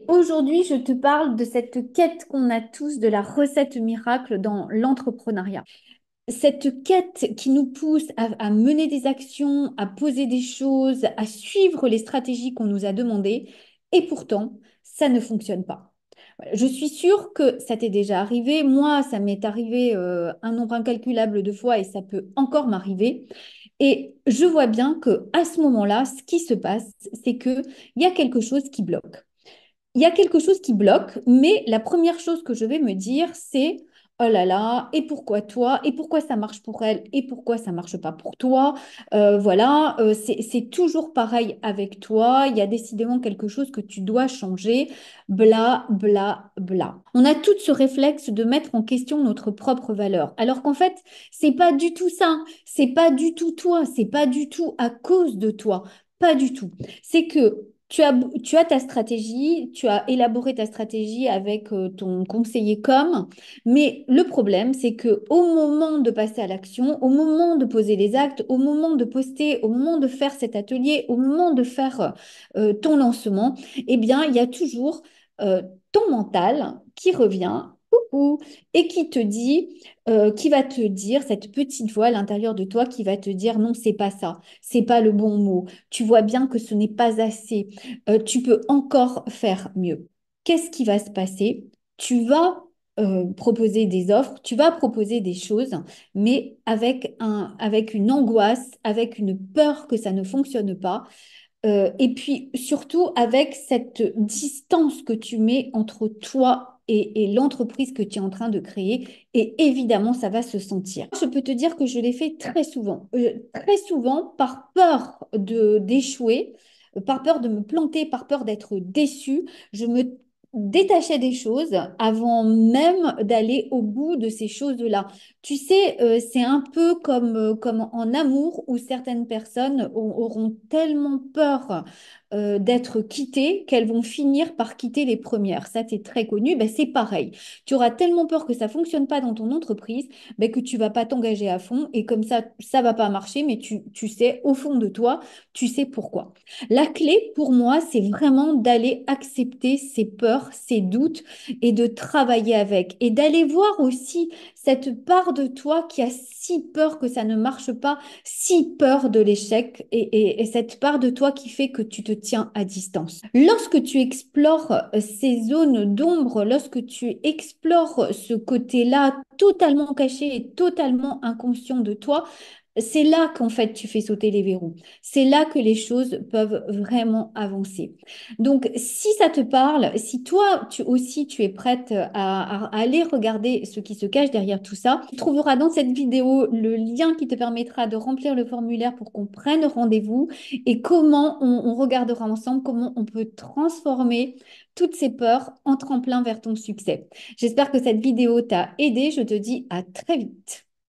Aujourd'hui, je te parle de cette quête qu'on a tous de la recette miracle dans l'entrepreneuriat. Cette quête qui nous pousse à mener des actions, à poser des choses, à suivre les stratégies qu'on nous a demandées, et pourtant, ça ne fonctionne pas. Voilà. Je suis sûre que ça t'est déjà arrivé. Moi, ça m'est arrivé un nombre incalculable de fois et ça peut encore m'arriver. Et je vois bien que à ce moment-là, ce qui se passe, c'est qu'il y a quelque chose qui bloque. Il y a quelque chose qui bloque, mais la première chose que je vais me dire, c'est oh là là, et pourquoi toi? Et pourquoi ça marche pour elle? Et pourquoi ça marche pas pour toi? Voilà, c'est toujours pareil avec toi. Il y a décidément quelque chose que tu dois changer. Bla, bla, bla. On a tout ce réflexe de mettre en question notre propre valeur, alors qu'en fait, c'est pas du tout ça. C'est pas du tout toi. C'est pas du tout à cause de toi. Pas du tout. C'est que tu as ta stratégie, tu as élaboré ta stratégie avec ton conseiller com, mais le problème, c'est que au moment de passer à l'action, au moment de poser les actes, au moment de poster, au moment de faire cet atelier, au moment de faire ton lancement, eh bien, il y a toujours euh, ton mental qui revient. Coucou, et qui va te dire, cette petite voix à l'intérieur de toi qui va te dire non, c'est pas ça, c'est pas le bon mot. Tu vois bien que ce n'est pas assez. Tu peux encore faire mieux. Qu'est-ce qui va se passer? Tu vas proposer des offres, tu vas proposer des choses, mais avec une angoisse, avec une peur que ça ne fonctionne pas. Et puis surtout avec cette distance que tu mets entre toi et l'entreprise que tu es en train de créer. Et évidemment, ça va se sentir. Je peux te dire que je l'ai fait très souvent par peur d'échouer, par peur de me planter, par peur d'être déçue. Je me détachais des choses avant même d'aller au bout de ces choses-là. Tu sais, c'est un peu comme en amour où certaines personnes auront tellement peur d'être quittées qu'elles vont finir par quitter les premières. Ça, c'est très connu. Ben, c'est pareil. Tu auras tellement peur que ça fonctionne pas dans ton entreprise, ben, que tu vas pas t'engager à fond et comme ça va pas marcher, mais tu sais, au fond de toi, tu sais pourquoi. La clé pour moi, c'est vraiment d'aller accepter ses peurs, ses doutes et de travailler avec et d'aller voir aussi cette part de toi qui a si peur que ça ne marche pas, si peur de l'échec et cette part de toi qui fait que tu te tiens à distance. Lorsque tu explores ces zones d'ombre, lorsque tu explores ce côté-là totalement caché et totalement inconscient de toi, c'est là qu'en fait tu fais sauter les verrous. C'est là que les choses peuvent vraiment avancer. Donc, si ça te parle, si toi tu aussi tu es prête à aller regarder ce qui se cache derrière tout ça, tu trouveras dans cette vidéo le lien qui te permettra de remplir le formulaire pour qu'on prenne rendez-vous et comment on regardera ensemble comment on peut transformer toutes ces peurs en tremplin vers ton succès. J'espère que cette vidéo t'a aidé. Je te dis à très vite.